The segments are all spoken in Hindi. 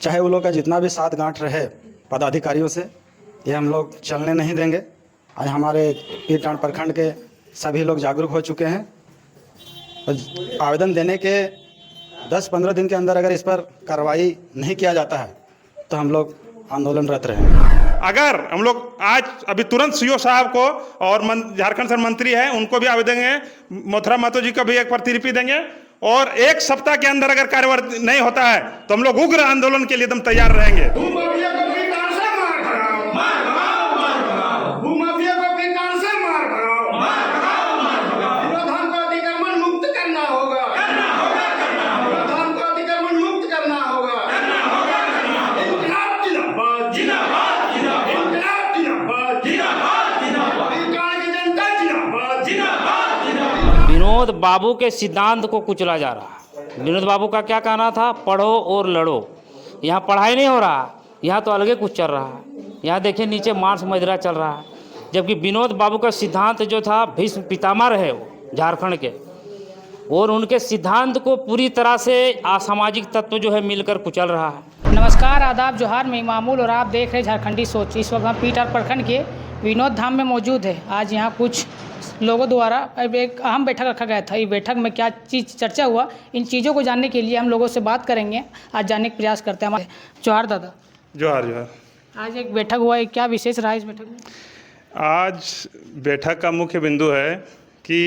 चाहे वो लोग का जितना भी साथ गांठ रहे पदाधिकारियों से, ये हम लोग चलने नहीं देंगे। आज हमारे पीरटांड प्रखंड के सभी लोग जागरूक हो चुके हैं और आवेदन देने के 10-15 दिन के अंदर अगर इस पर कार्रवाई नहीं किया जाता है तो हम लोग आंदोलनरत रहेंगे। अगर हम लोग आज अभी तुरंत सीओ साहब को और झारखंड से मंत्री है उनको भी आवेदन देंगे, मोथरा महतो जी को भी एक प्रतिलिपि देंगे और एक सप्ताह के अंदर अगर कार्यवाही नहीं होता है तो हम लोग उग्र आंदोलन के लिए एकदम तैयार रहेंगे। विनोद बाबू के सिद्धांत को कुचला जा रहा है। विनोद बाबू का क्या कहना था, पढ़ो और लड़ो। यहाँ पढ़ाई नहीं हो रहा, यहाँ तो अलग कुछ चल रहा है। यहाँ देखिए नीचे मांस मदिरा चल रहा है, जबकि विनोद बाबू का सिद्धांत जो था भीष्म पितामह रहे वो झारखंड के, और उनके सिद्धांत को पूरी तरह से असामाजिक तत्व जो है मिलकर कुचल रहा है। नमस्कार, आदाब, जोहार, मैं मामूल और आप देख रहे झारखंडी सोच। इस वक्त हम पीरटांड प्रखंड के विनोद धाम में मौजूद है। आज यहाँ कुछ लोगों द्वारा एक अहम बैठक रखा गया था। इस बैठक में क्या चीज़ चर्चा हुआ, इन चीज़ों को जानने के लिए हम लोगों से बात करेंगे, आज जानने का प्रयास करते हैं। हमारे जोहार दादा। जोहार जोहार। आज एक बैठक हुआ है, क्या विशेष रहा इस बैठक में? आज बैठक का मुख्य बिंदु है कि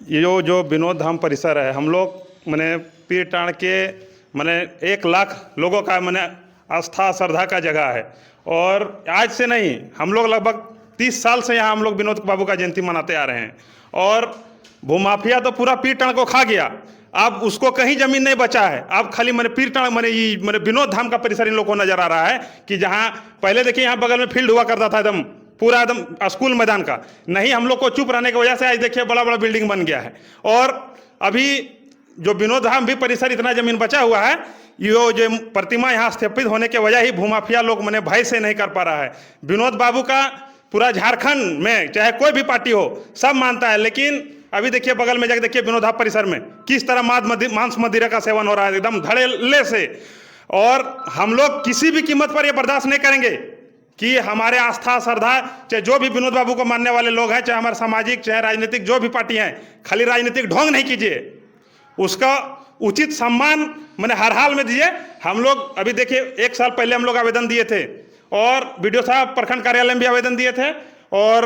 ये जो विनोद धाम परिसर है, हम लोग मैंने पीरटांड के मैंने 1 लाख लोगों का मैंने आस्था श्रद्धा का जगह है और आज से नहीं, हम लोग लगभग 30 साल से यहाँ हम लोग विनोद बाबू का जयंती मनाते आ रहे हैं और भूमाफिया तो पूरा पीरटांड को खा गया। अब उसको कहीं जमीन नहीं बचा है। अब खाली मैंने पीरटांड मैंने विनोद धाम का परिसर इन लोगों को नजर आ रहा है कि जहाँ पहले देखिए यहाँ बगल में फील्ड हुआ करता था, एकदम पूरा एकदम स्कूल मैदान का, नहीं हम लोग को चुप रहने की वजह से आज देखिए बड़ा बड़ा बिल्डिंग बन गया है। और अभी जो विनोद धाम भी परिसर इतना जमीन बचा हुआ है, ये जो प्रतिमा यहाँ स्थापित होने की वजह ही भूमाफिया लोग मैंने भय से नहीं कर पा रहा है। विनोद बाबू का पूरा झारखंड में चाहे कोई भी पार्टी हो सब मानता है, लेकिन अभी देखिए बगल में जाकर देखिए विनोद धाम परिसर में किस तरह मांस मदिरा का सेवन हो रहा है एकदम धड़ल्ले से। और हम लोग किसी भी कीमत पर यह बर्दाश्त नहीं करेंगे कि हमारे आस्था श्रद्धा चाहे जो भी विनोद बाबू को मानने वाले लोग हैं, चाहे हमारे सामाजिक चाहे राजनीतिक जो भी पार्टी हैं, खाली राजनीतिक ढोंग नहीं कीजिए, उसका उचित सम्मान मैंने हर हाल में दीजिए। हम लोग अभी देखिए 1 साल पहले हम लोग आवेदन दिए थे और बीडीओ साहब प्रखंड कार्यालय में भी आवेदन दिए थे और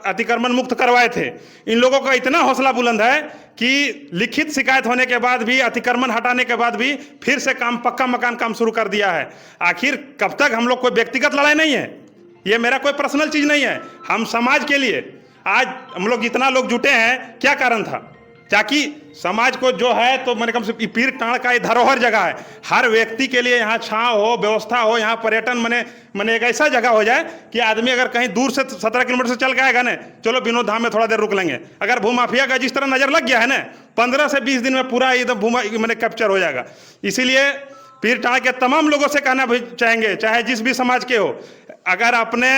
अतिक्रमण मुक्त करवाए थे। इन लोगों का इतना हौसला बुलंद है कि लिखित शिकायत होने के बाद भी, अतिक्रमण हटाने के बाद भी फिर से काम पक्का मकान काम शुरू कर दिया है। आखिर कब तक? हम लोग कोई व्यक्तिगत लड़ाई नहीं है, ये मेरा कोई पर्सनल चीज़ नहीं है, हम समाज के लिए आज हम लोग इतना लोग जुटे हैं। क्या कारण था? ताकि समाज को जो है तो मैंने कम से पीरटांड का ये धरोहर जगह है, हर व्यक्ति के लिए यहाँ छांव हो, व्यवस्था हो, यहाँ पर्यटन मैंने एक ऐसा जगह हो जाए कि आदमी अगर कहीं दूर से 17 किलोमीटर से चल के आएगा ना, चलो विनोद धाम में थोड़ा देर रुक लेंगे। अगर भूमाफिया का जिस तरह नज़र लग गया है ना, 15 से 20 दिन में पूरा एकदम भूमा मैंने कैप्चर हो जाएगा। इसीलिए पीरटांड के तमाम लोगों से कहना भी चाहेंगे, चाहे जिस भी समाज के हो, अगर अपने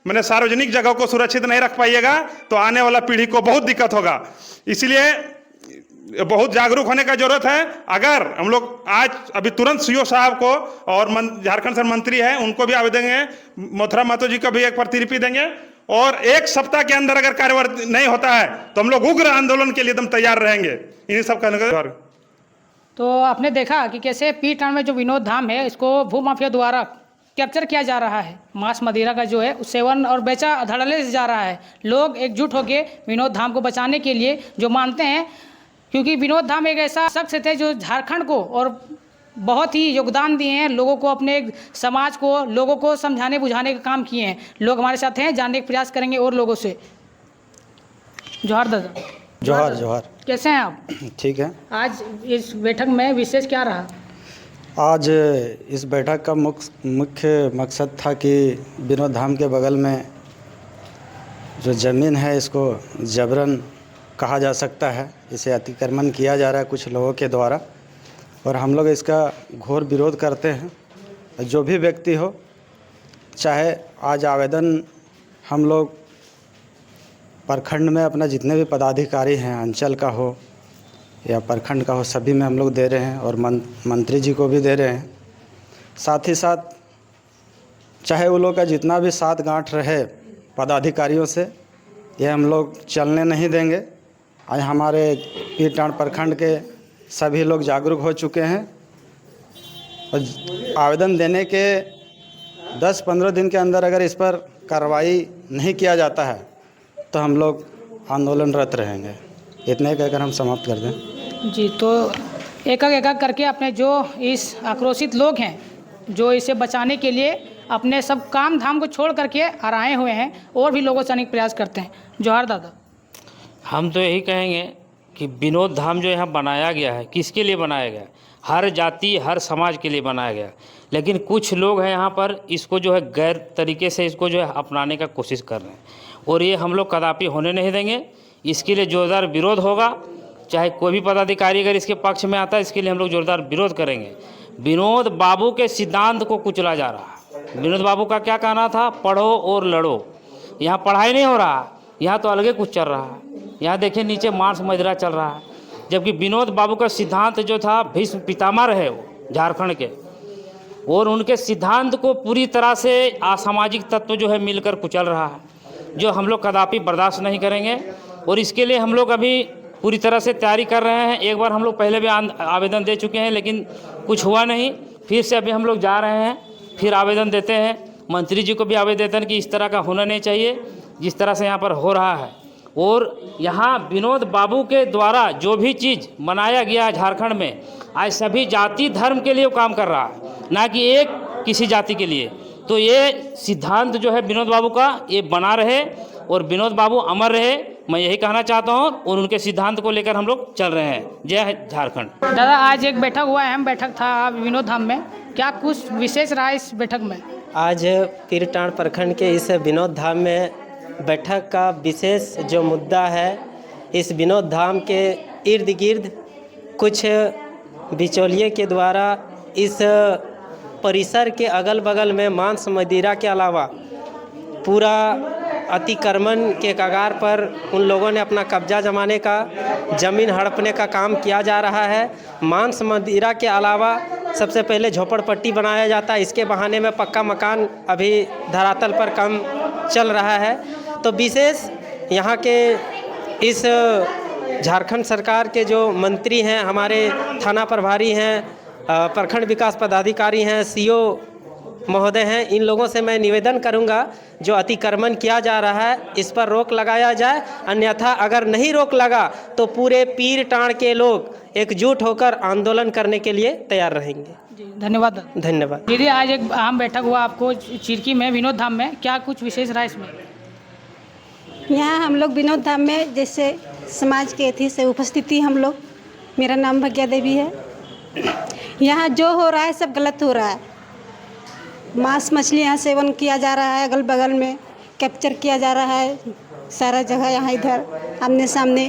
मैंने सार्वजनिक जगह को सुरक्षित नहीं रख पाइएगा तो आने वाला पीढ़ी को बहुत दिक्कत होगा। इसलिए बहुत जागरूक होने का जरूरत है। अगर हम लोग आज अभी तुरंत सीओ साहब को और झारखंड से मंत्री है उनको भी आवेदन देंगे, मोथरा महतो जी को भी एक प्रतिलिपि देंगे और एक सप्ताह के अंदर अगर कार्यवाही नहीं होता है तो हम लोग उग्र आंदोलन के लिए एकदम तैयार रहेंगे। इन्हीं सब कहने का। तो आपने देखा कि कैसे पीरटांड में जो विनोद धाम है इसको भूमाफिया द्वारा कैप्चर किया जा रहा है। मांस मदिरा का जो है सेवन और बेचा धड़ल्ले से जा रहा है। लोग एकजुट होकर विनोद धाम को बचाने के लिए जो मानते हैं, क्योंकि विनोद धाम एक ऐसा शख्स थे जो झारखंड को और बहुत ही योगदान दिए हैं, लोगों को, अपने समाज को, लोगों को समझाने बुझाने का काम किए हैं। लोग हमारे साथ हैं, जानने का प्रयास करेंगे और लोगों से। जोहार दादा। जोहार जोहार। कैसे हैं आप? ठीक है। आज इस बैठक में विशेष क्या रहा? आज इस बैठक का मुख्य मकसद था कि विनोद धाम के बगल में जो ज़मीन है इसको जबरन कहा जा सकता है, इसे अतिक्रमण किया जा रहा है कुछ लोगों के द्वारा और हम लोग इसका घोर विरोध करते हैं। जो भी व्यक्ति हो, चाहे आज आवेदन हम लोग प्रखंड में अपना जितने भी पदाधिकारी हैं, अंचल का हो या प्रखंड का हो, सभी में हम लोग दे रहे हैं और मंत्री जी को भी दे रहे हैं साथ ही साथ चाहे वो लोग का जितना भी साथ गांठ रहे पदाधिकारियों से, ये हम लोग चलने नहीं देंगे। आज हमारे पीरटांड प्रखंड के सभी लोग जागरूक हो चुके हैं और आवेदन देने के 10-15 दिन के अंदर अगर इस पर कार्रवाई नहीं किया जाता है तो हम लोग आंदोलनरत रहेंगे। इतने कहकर हम समाप्त कर दें। जी, तो एक एक करके अपने जो इस आक्रोशित लोग हैं, जो इसे बचाने के लिए अपने सब काम धाम को छोड़ करके आए हुए हैं, और भी लोगों से अनेक प्रयास करते हैं। जोहार दादा। हम तो यही कहेंगे कि विनोद धाम जो यहाँ बनाया गया है, किसके लिए बनाया गया? हर जाति हर समाज के लिए बनाया गया, लेकिन कुछ लोग हैं यहाँ पर इसको जो है गैर तरीके से इसको जो है अपनाने का कोशिश कर रहे हैं, और ये हम लोग कदापि होने नहीं देंगे। इसके लिए जोरदार विरोध होगा। चाहे कोई भी पदाधिकारी अगर इसके पक्ष में आता है, इसके लिए हम लोग जोरदार विरोध करेंगे। विनोद बाबू के सिद्धांत को कुचला जा रहा है। विनोद बाबू का क्या कहना था? पढ़ो और लड़ो। यहाँ पढ़ाई नहीं हो रहा, यहाँ तो अलगे कुछ चल रहा है। यहाँ देखिए नीचे मांस मदिरा चल रहा है, जबकि विनोद बाबू का सिद्धांत जो था भीष्म पितामह रहे वो झारखंड के, और उनके सिद्धांत को पूरी तरह से असामाजिक तत्व जो है मिलकर कुचल रहा है, जो हम लोग कदापि बर्दाश्त नहीं करेंगे। और इसके लिए हम लोग अभी पूरी तरह से तैयारी कर रहे हैं। एक बार हम लोग पहले भी आवेदन दे चुके हैं, लेकिन कुछ हुआ नहीं। फिर से अभी हम लोग जा रहे हैं, फिर आवेदन देते हैं। मंत्री जी को भी आवेदन देते हैं कि इस तरह का होना नहीं चाहिए जिस तरह से यहाँ पर हो रहा है। और यहाँ विनोद बाबू के द्वारा जो भी चीज़ बनाया गया है झारखंड में, आज सभी जाति धर्म के लिए वो काम कर रहा है, ना कि एक किसी जाति के लिए। तो ये सिद्धांत जो है विनोद बाबू का, ये बना रहे और विनोद बाबू अमर रहे, मैं यही कहना चाहता हूँ। और उनके सिद्धांत को लेकर हम लोग चल रहे हैं। जय झारखंड। दादा, आज एक बैठक हुआ, अहम बैठक था विनोद धाम में, क्या कुछ विशेष रहा इस बैठक में? आज पीरटांड प्रखंड के इस विनोद धाम में बैठक का विशेष जो मुद्दा है, इस विनोद धाम के इर्द गिर्द कुछ बिचौलिए के द्वारा इस परिसर के अगल बगल में मांस मदिरा के अलावा पूरा अतिक्रमण के कगार पर उन लोगों ने अपना कब्जा जमाने का, ज़मीन हड़पने का काम किया जा रहा है। मांस मदिरा के अलावा सबसे पहले झोपड़पट्टी बनाया जाता है, इसके बहाने में पक्का मकान अभी धरातल पर काम चल रहा है। तो विशेष यहाँ के इस झारखंड सरकार के जो मंत्री हैं, हमारे थाना प्रभारी हैं, प्रखंड विकास पदाधिकारी हैं, सीओ महोदय हैं, इन लोगों से मैं निवेदन करूंगा जो अतिक्रमण किया जा रहा है इस पर रोक लगाया जाए। अन्यथा अगर नहीं रोक लगा तो पूरे पीरटांड के लोग एकजुट होकर आंदोलन करने के लिए तैयार रहेंगे। जी, धन्यवाद। धन्यवाद। दीदी, आज एक अहम बैठक हुआ आपको चिरकी में विनोद धाम में, क्या कुछ विशेष रहा इसमें? यहाँ हम लोग विनोद धाम में जैसे समाज के अथी से उपस्थिति हम लोग, मेरा नाम भाग्या देवी है। यहाँ जो हो रहा है सब गलत हो रहा है। मांस मछली यहाँ सेवन किया जा रहा है, अगल बगल में कैप्चर किया जा रहा है, सारा जगह यहाँ इधर आमने सामने।